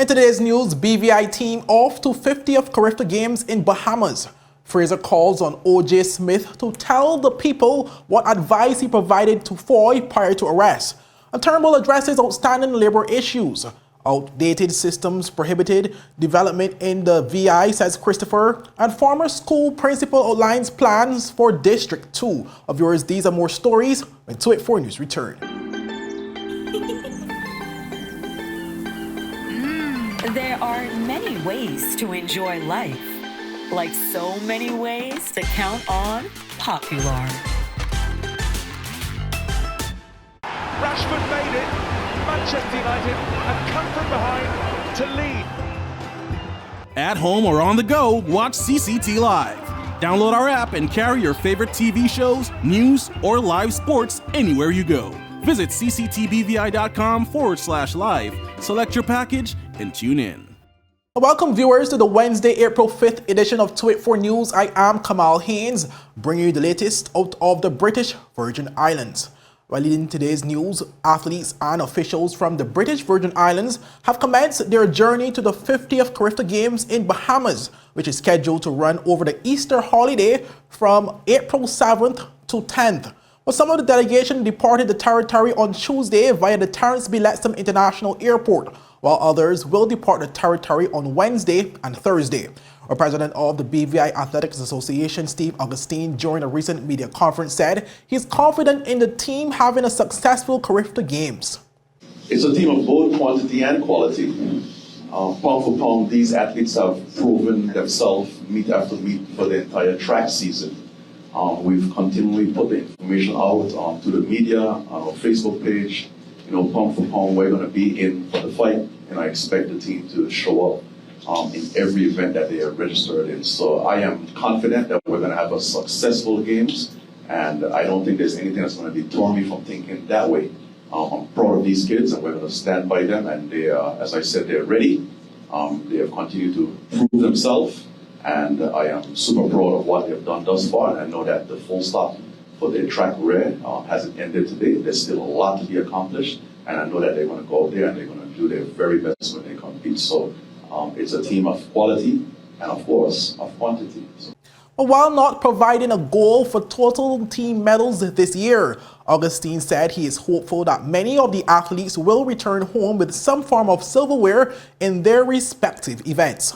today's news, BVI team off to 50th CARIFTA Games in Bahamas. Fraser calls on O.J. Smith to tell the people what advice he provided to Fahie prior to arrest. And Turnbull addresses outstanding labor issues. Outdated systems prohibited development in the VI, says Christopher, and former school principal outlines plans for District 2. Of yours, these are more stories when 284 News return. There are many ways to enjoy life, like so many ways to count on Popular. Rashford made it. Manchester United have come from behind to lead. At home or on the go, watch CCT Live. Download our app and carry your favorite TV shows, news, or live sports anywhere you go. Visit cctbvi.com/live, select your package, and tune in. Welcome viewers to the Wednesday, April 5th edition of 284 News. I am Kamal Haynes, bringing you the latest out of the British Virgin Islands. While leading today's news, athletes and officials from the British Virgin Islands have commenced their journey to the 50th CARIFTA Games in Bahamas, which is scheduled to run over the Easter holiday from April 7th to 10th. Well, some of the delegation departed the territory on Tuesday via the Terence B. Lettsome International Airport, while others will depart the territory on Wednesday and Thursday. Our president of the BVI Athletics Association, Steve Augustine, during a recent media conference said he's confident in the team having a successful CARIFTA Games. It's a team of both quantity and quality. Pound for pound, these athletes have proven themselves meet after meet for the entire track season. We've continually put the information out to the media, on our Facebook page. Pound for pound, we're going to be in for the fight, and I expect the team to show up in every event that they are registered in. So I am confident that we're going to have a successful games, and I don't think there's anything that's going to deter me from thinking that way. I'm proud of these kids, and we're going to stand by them, and they are, as I said, they're ready. They have continued to prove themselves, and I am super proud of what they've done thus far, and I know that the full stop for their track career hasn't ended today. There's still a lot to be accomplished, and I know that they're going to go out there and they're going to do their very best when they compete. So it's a team of quality and, of course, of quantity. While not providing a goal for total team medals this year, Augustine said he is hopeful that many of the athletes will return home with some form of silverware in their respective events.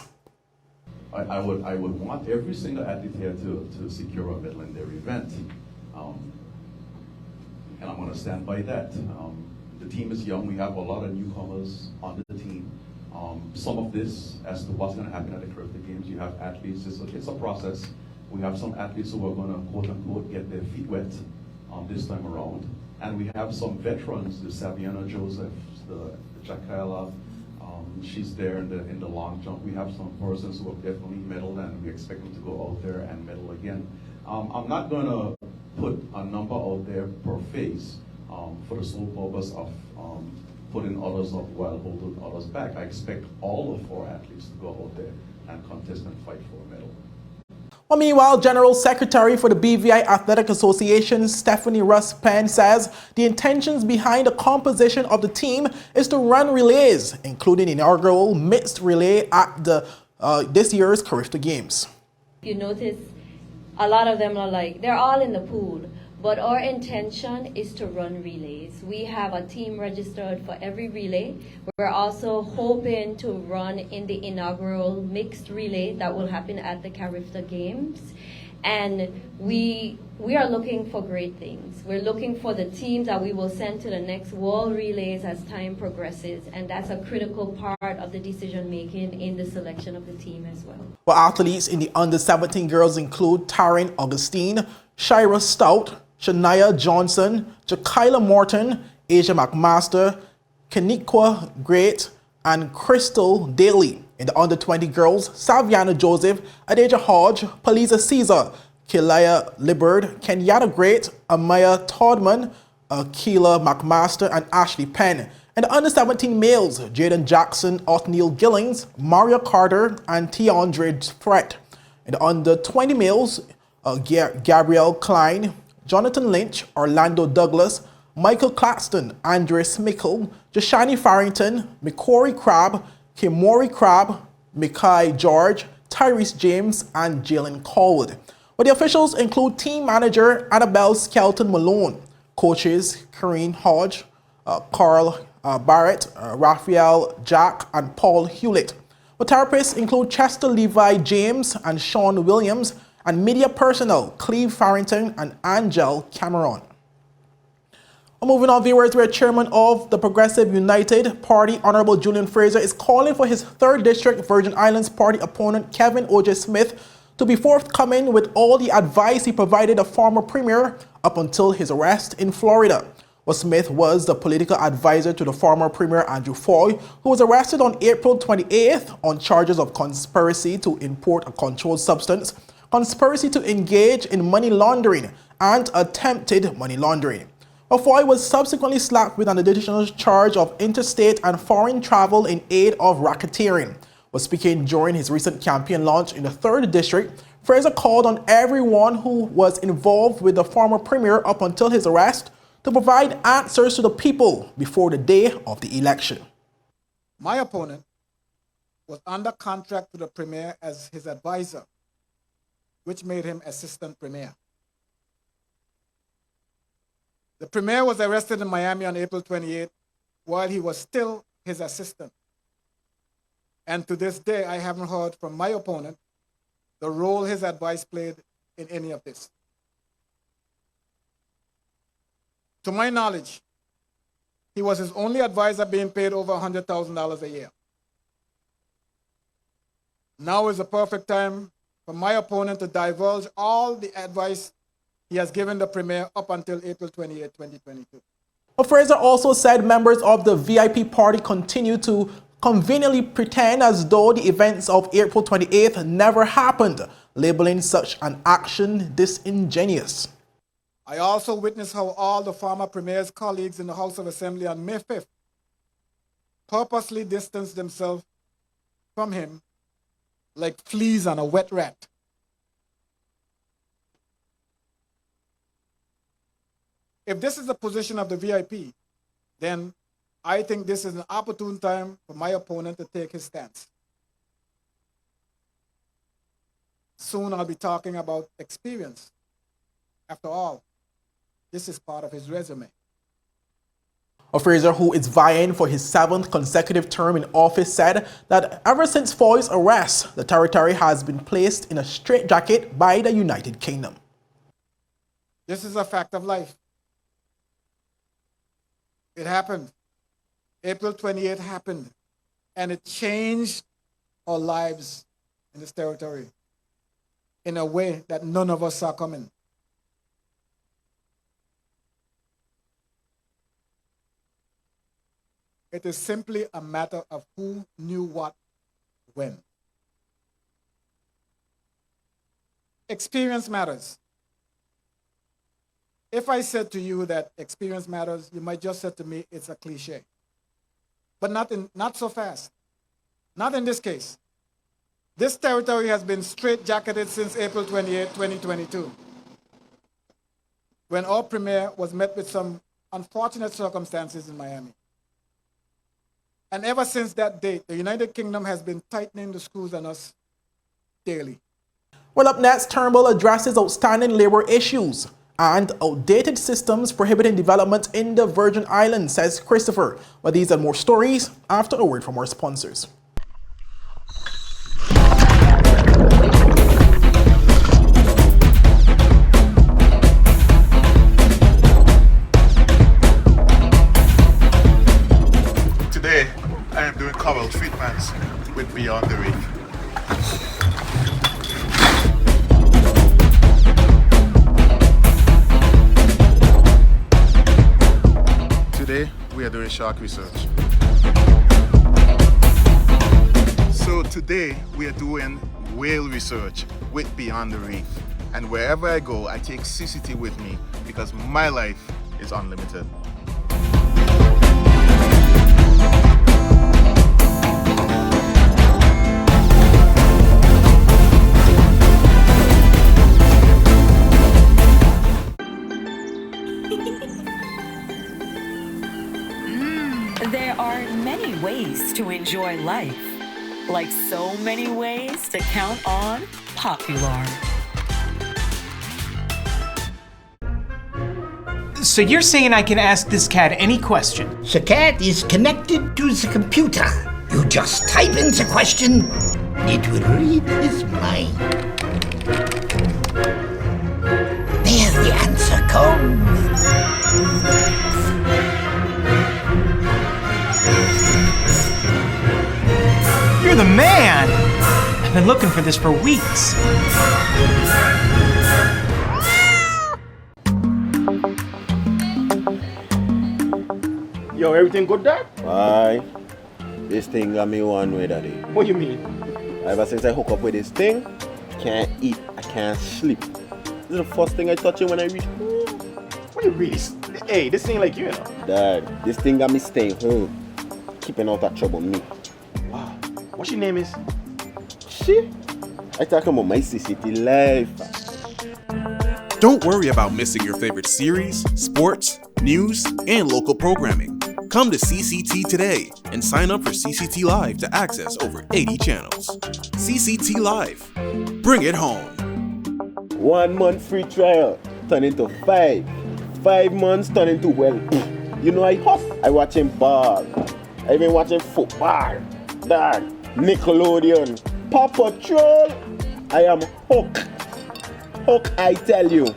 I would want every single athlete here to secure a medal in their event. And I'm going to stand by that. The team is young. We have a lot of newcomers on the team. Some of this, as to what's going to happen at the CARIFTA Games, you have athletes. It's a process. We have some athletes who are going to, quote unquote, get their feet wet this time around. And we have some veterans, the Saviana Joseph, the Jacquela, she's there in the long jump. We have some persons who have definitely medaled, and we expect them to go out there and medal again. I'm not going to put a number out there per phase for the sole purpose of putting others up while holding others back. I expect all of our athletes to go out there and contest and fight for a medal. Well, meanwhile, General Secretary for the BVI Athletic Association, Stephanie Russ Penn, says the intentions behind the composition of the team is to run relays, including inaugural mixed relay at the this year's CARIFTA Games. You notice a lot of them are they're all in the pool, but our intention is to run relays. We have a team registered for every relay. We're also hoping to run in the inaugural mixed relay that will happen at the CARIFTA Games. And we are looking for great things. We're looking for the teams that we will send to the next world relays as time progresses, and that's a critical part of the decision making in the selection of the team as well. Well, athletes in the under-17 girls include Taryn Augustine, Shira Stout, Shania Johnson, Jaquila Morton, Asia McMaster, Keniqua Great, and Crystal Daly. In the under-20 girls, Saviana Joseph, Adeja Hodge, Palisa Caesar, Kilaya Libbard, Kenyatta Great, Amaya Todman, Keela McMaster, and Ashley Penn. In the under-17 males, Jaden Jackson, Othniel Gillings, Maria Carter, and Tiandre Threat. In the under-20 males, Gabrielle Klein, Jonathan Lynch, Orlando Douglas, Michael Claxton, Andres Mickle, Jashani Farrington, McCory Crabb, Kimori Crabb, Mikai George, Tyrese James, and Jalen Caldwell. But the officials include team manager Annabelle Skelton Malone, coaches Karine Hodge, Carl Barrett, Raphael Jack, and Paul Hewlett. But therapists include Chester Levi James and Sean Williams, and media personnel Cleve Farrington and Angel Cameron. Moving on, viewers, where chairman of the Progressive United Party, Honorable Julian Fraser, is calling for his 3rd District Virgin Islands Party opponent, Kevin O.J. Smith, to be forthcoming with all the advice he provided the former premier up until his arrest in Florida. Well, Smith was the political advisor to the former premier Andrew Foy, who was arrested on April 28th on charges of conspiracy to import a controlled substance, conspiracy to engage in money laundering, and attempted money laundering. Foy was subsequently slapped with an additional charge of interstate and foreign travel in aid of racketeering. While speaking during his recent campaign launch in the 3rd District, Fraser called on everyone who was involved with the former premier up until his arrest to provide answers to the people before the day of the election. My opponent was under contract to the premier as his advisor, which made him assistant premier. The premier was arrested in Miami on April 28 while he was still his assistant. And to this day, I haven't heard from my opponent the role his advice played in any of this. To my knowledge, he was his only advisor being paid over $100,000 a year. Now is the perfect time for my opponent to divulge all the advice he has given the premier up until April 28, 2022. Fraser also said members of the VIP party continue to conveniently pretend as though the events of April 28th never happened, labeling such an action disingenuous. I also witnessed how all the former premier's colleagues in the House of Assembly on May 5th purposely distanced themselves from him like fleas on a wet rat. If this is the position of the VIP, then I think this is an opportune time for my opponent to take his stance. Soon I'll be talking about experience. After all, this is part of his resume. Fraser, who is vying for his 7th consecutive term in office, said that ever since Foy's arrest, the territory has been placed in a straitjacket by the United Kingdom. This is a fact of life. It happened. April 28th happened, and it changed our lives in this territory in a way that none of us saw coming. It is simply a matter of who knew what when. Experience matters. If I said to you that experience matters, you might just say to me, it's a cliche. But not so fast. Not in this case. This territory has been straitjacketed since April 28, 2022, when our premier was met with some unfortunate circumstances in Miami. And ever since that date, the United Kingdom has been tightening the screws on us daily. Well, up next, Turnbull addresses outstanding labor issues and outdated systems prohibiting development in the Virgin Islands, says Christopher. Well, these and more stories after a word from our sponsors. Today, I am doing coral treatments with Beyond the Reef. Today, we are doing shark research. So today, we are doing whale research with Beyond the Reef. And wherever I go, I take CCT with me because my life is unlimited. There are many ways to enjoy life. Like so many ways to count on popular. So you're saying I can ask this cat any question? The cat is connected to the computer. You just type in the question, it will read his mind. There the answer comes. You're the man! I've been looking for this for weeks. Yo, everything good, Dad? Aye. This thing got me one way, Daddy. What you mean? Ever since I hook up with this thing, can't eat, I can't sleep. This is the first thing I touch it when I reach home. What you really? Hey, this thing like you know. Dad, this thing got me staying home, keeping out that trouble me. Wow. What your name is? Shit. I talking about my CCT life. Don't worry about missing your favorite series, sports, news, and local programming. Come to CCT today and sign up for CCT Live to access over 80 channels. CCT Live. Bring it home. 1 month free trial turn into 5. 5 months turn into, well, you know I hustle. I watching ball. I been watching football. Dad, Nickelodeon, Paw Patrol. I am hooked. Hook, I tell you.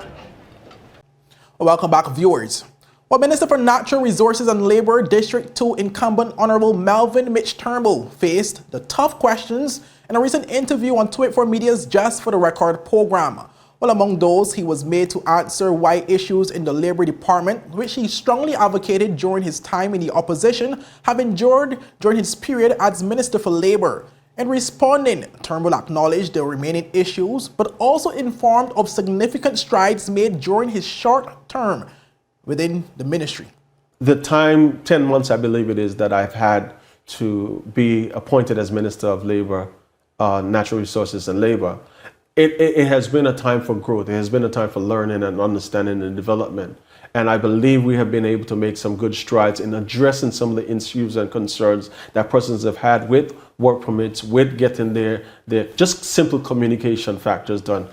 Welcome back, viewers. Well, Minister for Natural Resources and Labor District 2 incumbent Honorable Melvin Mitch Turnbull faced the tough questions in a recent interview on 24 Media's Just for the Record program. Well, among those, he was made to answer why issues in the Labor Department, which he strongly advocated during his time in the opposition, have endured during his period as Minister for Labor. In responding, Turnbull acknowledged the remaining issues, but also informed of significant strides made during his short term within the ministry. The time, 10 months I believe it is, that I've had to be appointed as Minister of Labor, Natural Resources and Labor, it has been a time for growth. It has been a time for learning and understanding and development. And I believe we have been able to make some good strides in addressing some of the issues and concerns that persons have had with work permits, with getting their just simple communication factors done.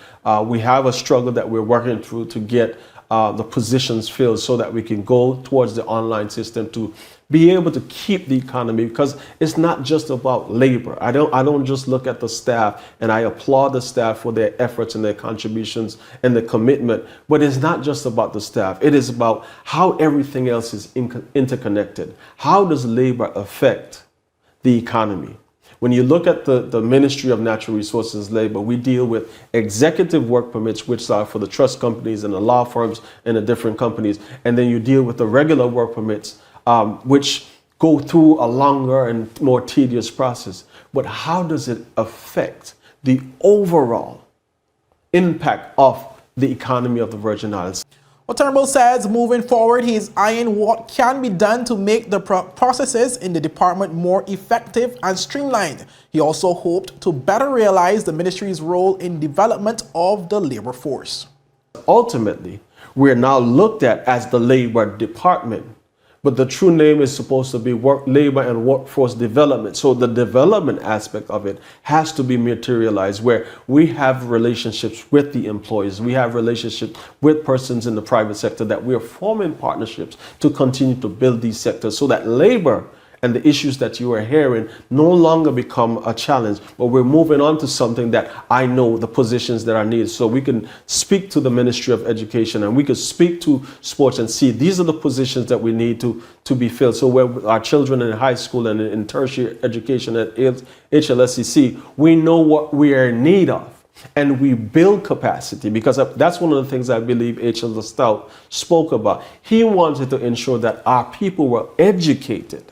We have a struggle that we're working through to get the positions filled so that we can go towards the online system to be able to keep the economy, because it's not just about labor. I don't just look at the staff, and I applaud the staff for their efforts and their contributions and the commitment, but it's not just about the staff. It is about how everything else is interconnected. How does labor affect the economy? When you look at the Ministry of Natural Resources and Labor, we deal with executive work permits, which are for the trust companies and the law firms and the different companies. And then you deal with the regular work permits, which go through a longer and more tedious process. But how does it affect the overall impact of the economy of the Virgin Islands? Well, Turnbull says moving forward, he is eyeing what can be done to make the processes in the department more effective and streamlined. He also hoped to better realize the ministry's role in development of the labor force. Ultimately, we're now looked at as the labor department, but the true name is supposed to be labor and workforce development. So the development aspect of it has to be materialized, where we have relationships with the employees, we have relationships with persons in the private sector, that we are forming partnerships to continue to build these sectors so that labor and the issues that you are hearing no longer become a challenge, but we're moving on to something that I know the positions that are needed. So we can speak to the Ministry of Education and we can speak to sports and see these are the positions that we need to be filled. So where our children in high school and in tertiary education at HLSCC, we know what we are in need of. And we build capacity, because that's one of the things I believe H.L. Stout spoke about. He wanted to ensure that our people were educated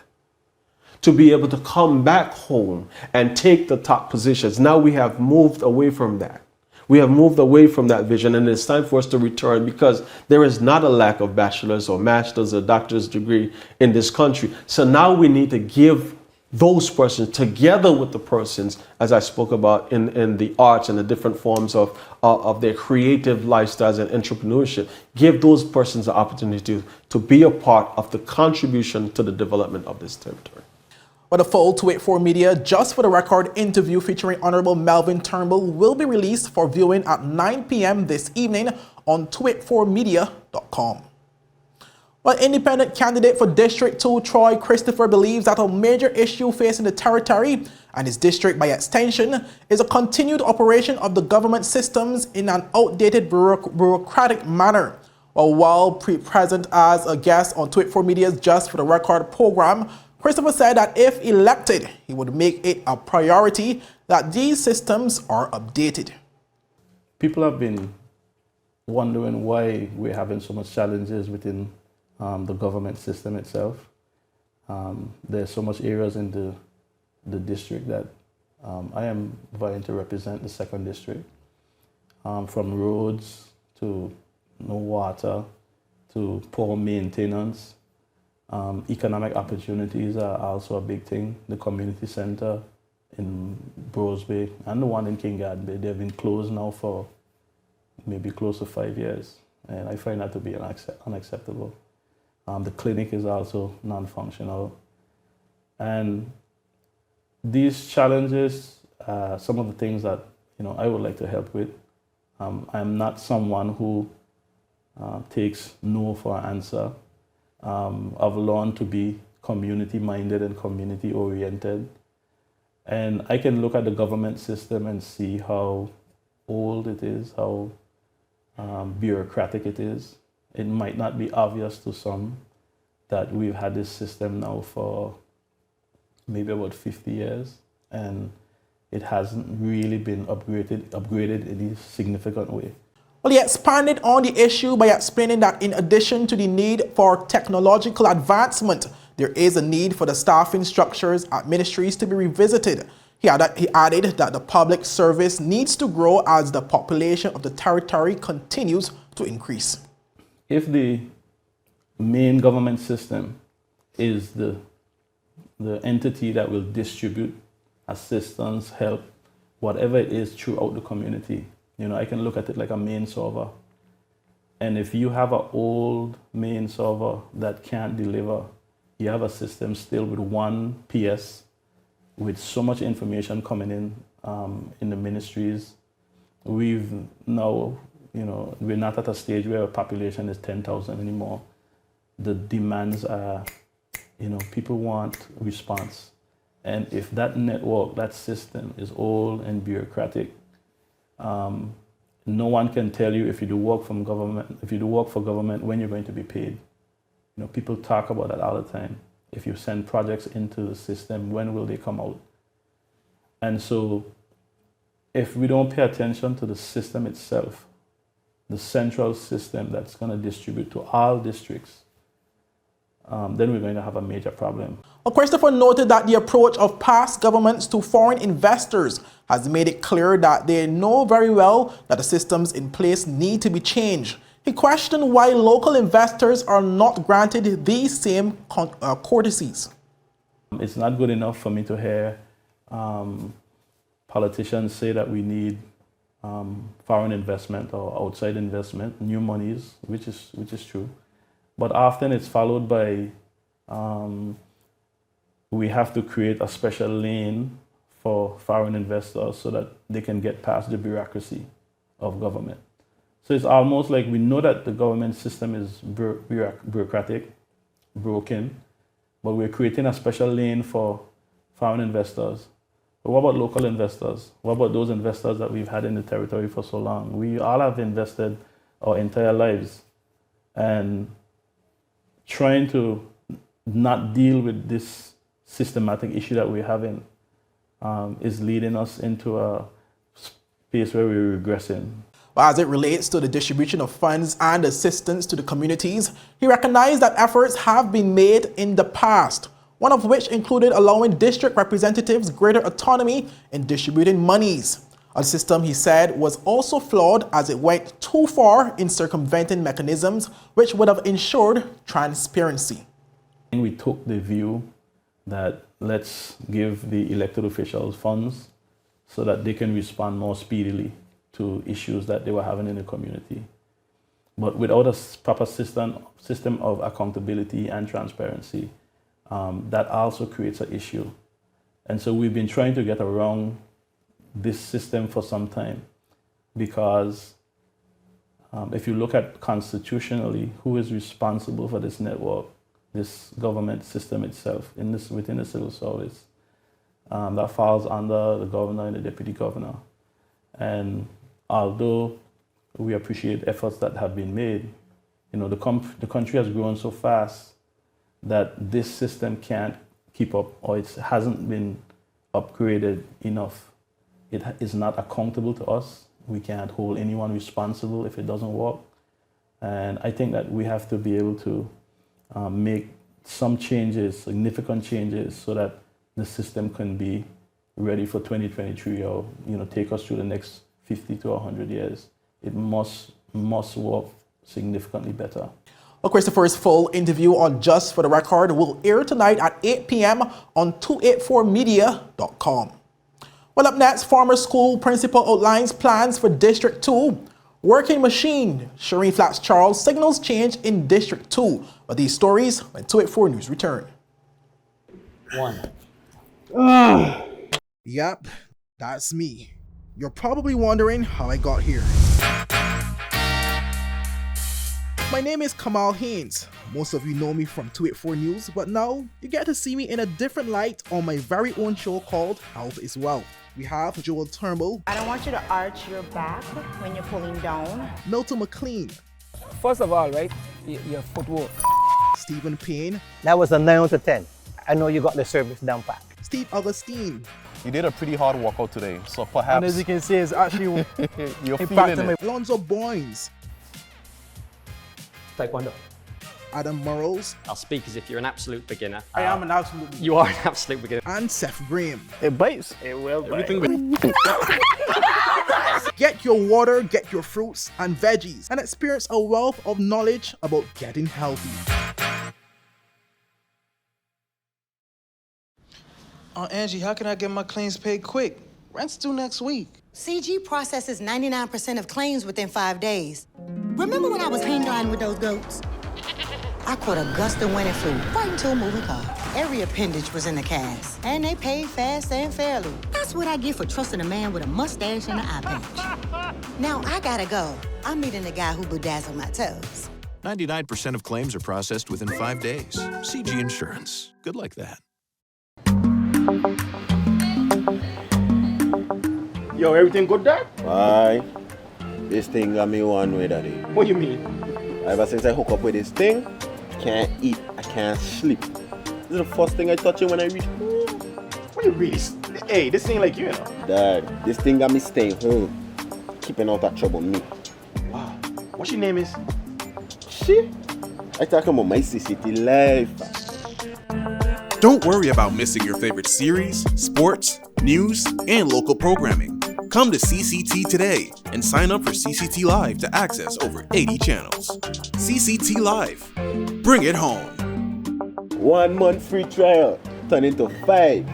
to be able to come back home and take the top positions. Now we have moved away from that. We have moved away from that vision, and it's time for us to return, because there is not a lack of bachelor's or master's or doctor's degree in this country. So now we need to give those persons, together with the persons, as I spoke about in the arts and the different forms of their creative lifestyles and entrepreneurship, give those persons the opportunity to be a part of the contribution to the development of this territory. But the full To It For Media Just For The Record interview featuring Honorable Melvin Turnbull will be released for viewing at 9 p.m. this evening on toit4media.com. Well, independent candidate for District 2, Troy Christopher, believes that a major issue facing the territory and his district by extension is a continued operation of the government systems in an outdated bureaucratic manner. Well, while present as a guest on To It For Media's Just For The Record program, Christopher said that if elected, he would make it a priority that these systems are updated. People have been wondering why we're having so much challenges within the government system itself. There's so much areas in the district that I am vying to represent, the 2nd district, from roads to no water to poor maintenance. Economic opportunities are also a big thing. The community center in Brose Bay and the one in King Garden Bay, they've been closed now for maybe close to 5 years, and I find that to be unacceptable. The clinic is also non-functional. And these challenges are some of the things that I would like to help with. I'm not someone who takes no for an answer. I've learned to be community-minded and community-oriented. And I can look at the government system and see how old it is, how bureaucratic it is. It might not be obvious to some that we've had this system now for maybe about 50 years, and it hasn't really been upgraded in a significant way. Well, he expanded on the issue by explaining that in addition to the need for technological advancement, there is a need for the staffing structures at ministries to be revisited. He added that the public service needs to grow as the population of the territory continues to increase. If the main government system is the entity that will distribute assistance, help, whatever it is throughout the community, I can look at it like a main server. And if you have an old main server that can't deliver, you have a system still with one PS with so much information coming in the ministries. We've now, we're not at a stage where our population is 10,000 anymore. The demands are, people want response. And if that network, that system is old and bureaucratic, no one can tell you if you do work for government, when you're going to be paid. People talk about that all the time. If you send projects into the system, when will they come out? And so if we don't pay attention to the system itself, the central system that's going to distribute to all districts, then we're going to have a major problem. Well, Christopher noted that the approach of past governments to foreign investors has made it clear that they know very well that the systems in place need to be changed. He questioned why local investors are not granted these same courtesies. It's not good enough for me to hear politicians say that we need foreign investment or outside investment, new monies, which is true. But often it's followed by we have to create a special lane for foreign investors so that they can get past the bureaucracy of government. So it's almost like we know that the government system is bureaucratic, broken, but we're creating a special lane for foreign investors. But what about local investors? What about those investors that we've had in the territory for so long? We all have invested our entire lives, and trying to not deal with this systematic issue that we're having is leading us into a space where we're regressing. As it relates to the distribution of funds and assistance to the communities, he recognized that efforts have been made in the past, one of which included allowing district representatives greater autonomy in distributing monies. A system, he said, was also flawed as it went too far in circumventing mechanisms which would have ensured transparency. We took the view that let's give the elected officials funds so that they can respond more speedily to issues that they were having in the community. But without a proper system of accountability and transparency, that also creates an issue And so we've been trying to get around this system for some time, because if you look at constitutionally, who is responsible for this network, this government system itself, within the civil service, that falls under the governor and the deputy governor. And although we appreciate efforts that have been made, the country has grown so fast that this system can't keep up, or it hasn't been upgraded enough. It is not accountable to us. We can't hold anyone responsible if it doesn't work. And I think that we have to be able to make some changes, significant changes, so that the system can be ready for 2023, or take us through the next 50 to 100 years. It must work significantly better. Well, Christopher's full interview on Just for the Record will air tonight at 8 p.m. on 284media.com. Well, up next, former school principal outlines plans for District 2. Working machine, Shereen Flax-Charles signals change in District 2. But these stories when 284 News return. Yep, that's me. You're probably wondering how I got here. My name is Kamal Haynes. Most of you know me from 284 News, but now you get to see me in a different light on my very own show called Health is Wealth. We have Joel Turnbull. I don't want you to arch your back when you're pulling down. Milton McLean. First of all, right, your footwork. Stephen Payne. That was a 9 out of 10. I know you got the service down pat. Steve Augustine. You did a pretty hard workout today, so perhaps... And as you can see, it's actually you're feeling it. Alonzo Boynes. Taekwondo. Adam Murrows. I'll speak as if you're an absolute beginner. I am an absolute beginner. You are an absolute beginner. And Seth Graham. It bites. It will bite. Get your water, get your fruits and veggies, and experience a wealth of knowledge about getting healthy. Angie, how can I get my claims paid quick? Rent's due next week. CG processes 99% of claims within 5 days. Remember when I was hang-gliding with those goats? I caught a gust of wind and flew right into a moving car. Every appendage was in the cast, and they paid fast and fairly. That's what I get for trusting a man with a mustache and an eye patch. Now I gotta go. I'm meeting the guy who bedazzled my toes. 99% of claims are processed within 5 days. CG Insurance. Good like that. Yo, everything good, Dad? Aye. This thing got me one way, Daddy. What do you mean? Ever since I hook up with this thing, I can't eat, I can't sleep. This is the first thing I touch when I reach home. What you really... Hey, this ain't like you know. Dad, this thing got me staying home. Keeping out of trouble me. Wow. What your name is? Shit. I talking about my CCT life. Don't worry about missing your favorite series, sports, news, and local programming. Come to CCT today and sign up for CCT Live to access over 80 channels. CCT Live. Bring it home. 1 month free trial turn into 5.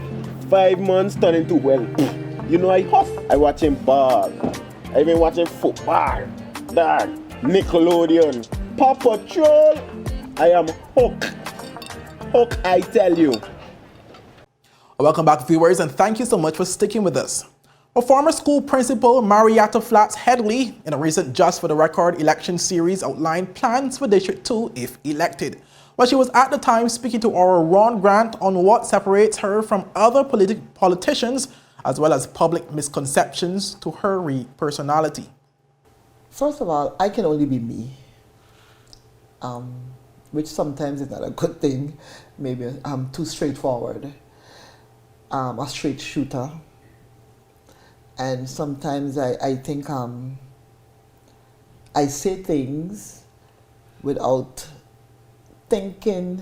5 months turn into, well, I huff. I watching ball. I been watching football. Dad, Nickelodeon, Paw Patrol. I am hooked. Hook, I tell you. Welcome back, viewers, and thank you so much for sticking with us. A former school principal, Marietta Flats-Headley, in a recent Just for the Record election series outlined plans for District 2 if elected. But she was at the time speaking to our Ron Grant on what separates her from other politicians, as well as public misconceptions to her personality. First of all, I can only be me. Which sometimes is not a good thing. Maybe I'm too straightforward, a straight shooter. And sometimes I think I say things without thinking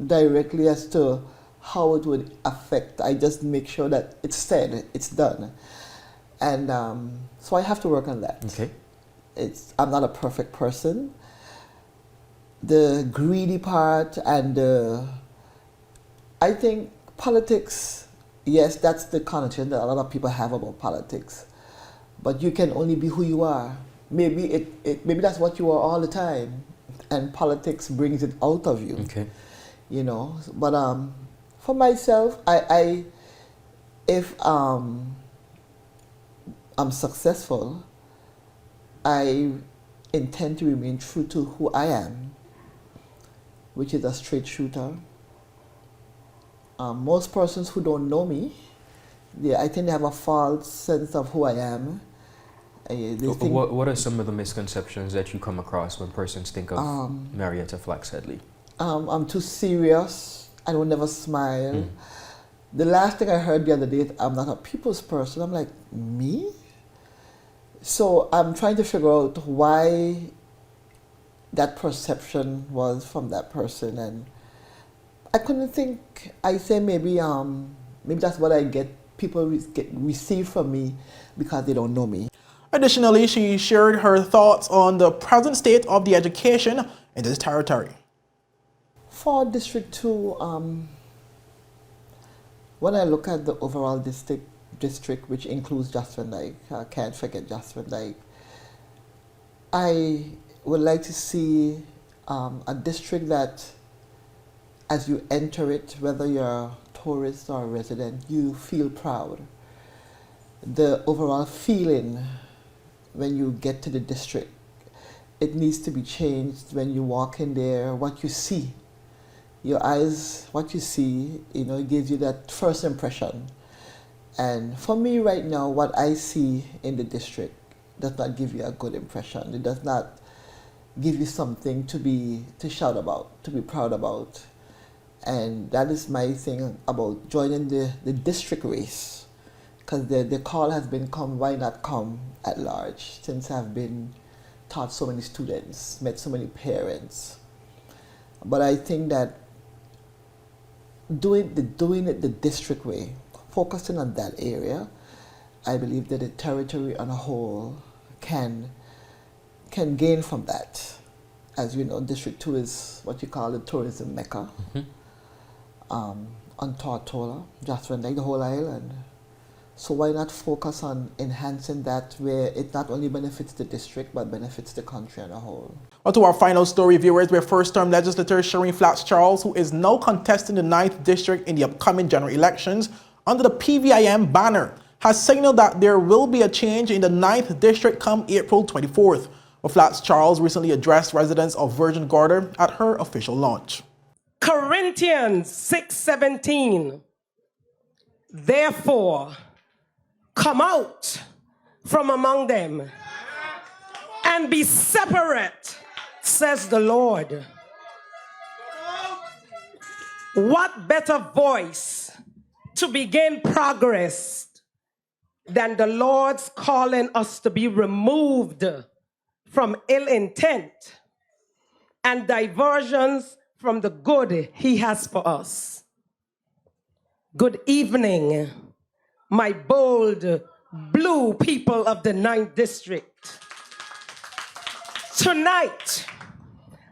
directly as to how it would affect. I just make sure that it's said, it's done. And so I have to work on that. Okay. I'm not a perfect person. The greedy part and I think politics, yes, that's the connotation that a lot of people have about politics. But you can only be who you are. Maybe maybe that's what you are all the time, and politics brings it out of you. Okay. But For myself, if I'm successful, I intend to remain true to who I am, which is a straight shooter. Most persons who don't know me, I think they have a false sense of who I am. What are some of the misconceptions that you come across when persons think of Marietta Flax-Headley? I'm too serious. I don't never smile. The last thing I heard the other day, I'm not a people's person. I'm like, me? So I'm trying to figure out why that perception was from that person, and I couldn't think. I say maybe that's what I get. People receive from me because they don't know me. Additionally, she shared her thoughts on the present state of the education in this territory. For District 2, when I look at the overall district, which includes Just Van Dyke, I can't forget Just Van Dyke, I would like to see a district that, as you enter it, whether you're a tourist or a resident, you feel proud. The overall feeling when you get to the district, it needs to be changed when you walk in there, what you see. Your eyes, what you see, it gives you that first impression. And for me right now, what I see in the district does not give you a good impression. It does not give you something to shout about, to be proud about. And that is my thing about joining the district race. Because the call has been come, why not come at large? Since I've been taught so many students, met so many parents. But I think that doing it the district way, focusing on that area, I believe that the territory on a whole can gain from that. As you know, District 2 is what you call the tourism mecca. On Tortola, Just Van Dyke, the whole island. So why not focus on enhancing that where it not only benefits the district but benefits the country as a whole. On to our final story, viewers, where first-term legislator Shereen Flax-Charles, who is now contesting the 9th district in the upcoming general elections under the PVIM banner, has signaled that there will be a change in the 9th district come April 24th. Flax-Charles recently addressed residents of Virgin Gorda at her official launch. Corinthians 6:17. Therefore, come out from among them and be separate, says the Lord. What better voice to begin progress than the Lord's calling us to be removed from ill intent and diversions from the good He has for us. Good evening, my bold blue people of the 9th district. Tonight,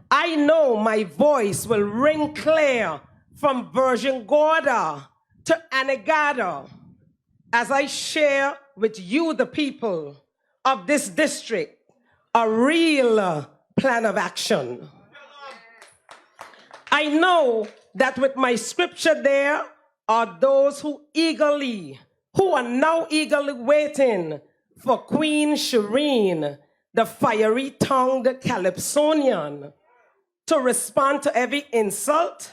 I know my voice will ring clear from Virgin Gorda to Anegada as I share with you, the people of this district, a real plan of action. I know that with my scripture there are those who are now eagerly waiting for Queen Shereen, the fiery-tongued Calypsonian, to respond to every insult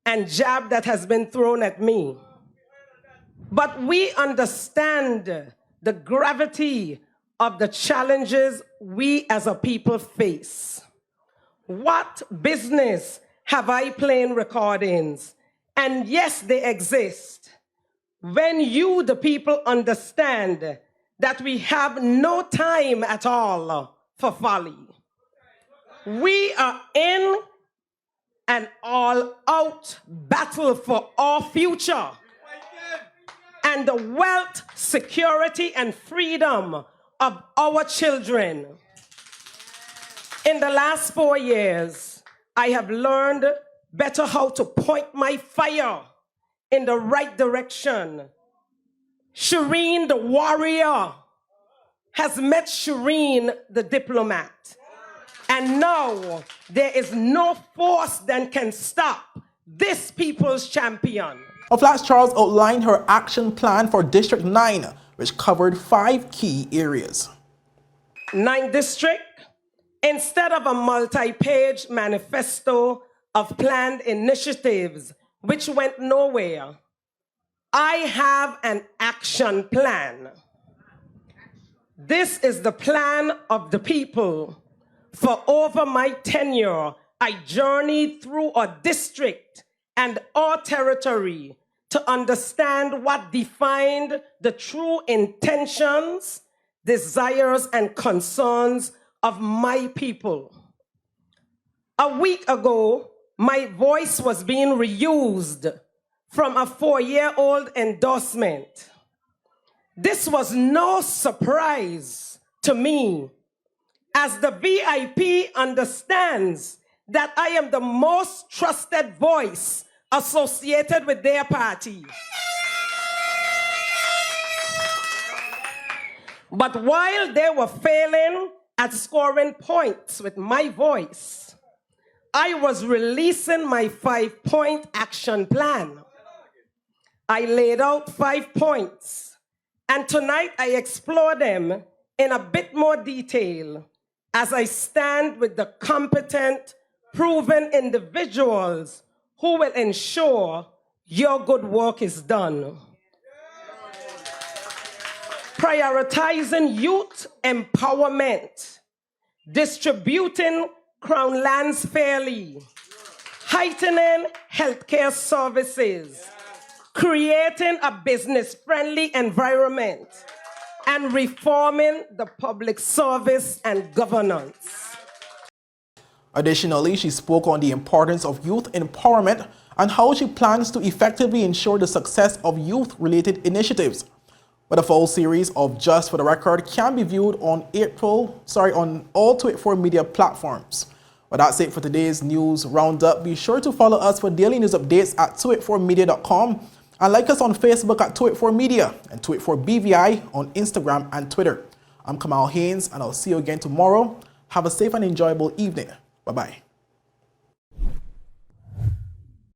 and jab that has been thrown at me. But we understand the gravity of the challenges we as a people face. What business have I playing recordings? And yes, they exist. When you, the people, understand that we have no time at all for folly. We are in an all-out battle for our future and the wealth, security, and freedom of our children. In the last 4 years, I have learned better how to point my fire in the right direction. Shereen, the warrior, has met Shereen, the diplomat. And now there is no force that can stop this people's champion. Flax-Charles outlined her action plan for District 9, which covered 5 key areas. 9th District, instead of a multi-page manifesto of planned initiatives which went nowhere, I have an action plan. This is the plan of the people. For over my tenure, I journeyed through a district and our territory to understand what defined the true intentions, desires, and concerns of my people. A week ago, my voice was being reused from a 4-year-old endorsement. This was no surprise to me, as the VIP understands that I am the most trusted voice associated with their party. But while they were failing at scoring points with my voice, I was releasing my 5-point action plan. I laid out 5 points, and tonight I explore them in a bit more detail as I stand with the competent, proven individuals who will ensure your good work is done. Prioritizing youth empowerment, distributing Crown lands fairly, heightening healthcare services, creating a business-friendly environment, and reforming the public service and governance. Additionally, she spoke on the importance of youth empowerment and how she plans to effectively ensure the success of youth-related initiatives. But a full series of Just for the Record can be viewed on all 284 media platforms. Well, that's it for today's news roundup. Be sure to follow us for daily news updates at 284media.com and like us on Facebook at 284media and 284BVI on Instagram and Twitter. I'm Kamal Haynes, and I'll see you again tomorrow. Have a safe and enjoyable evening. Bye-bye.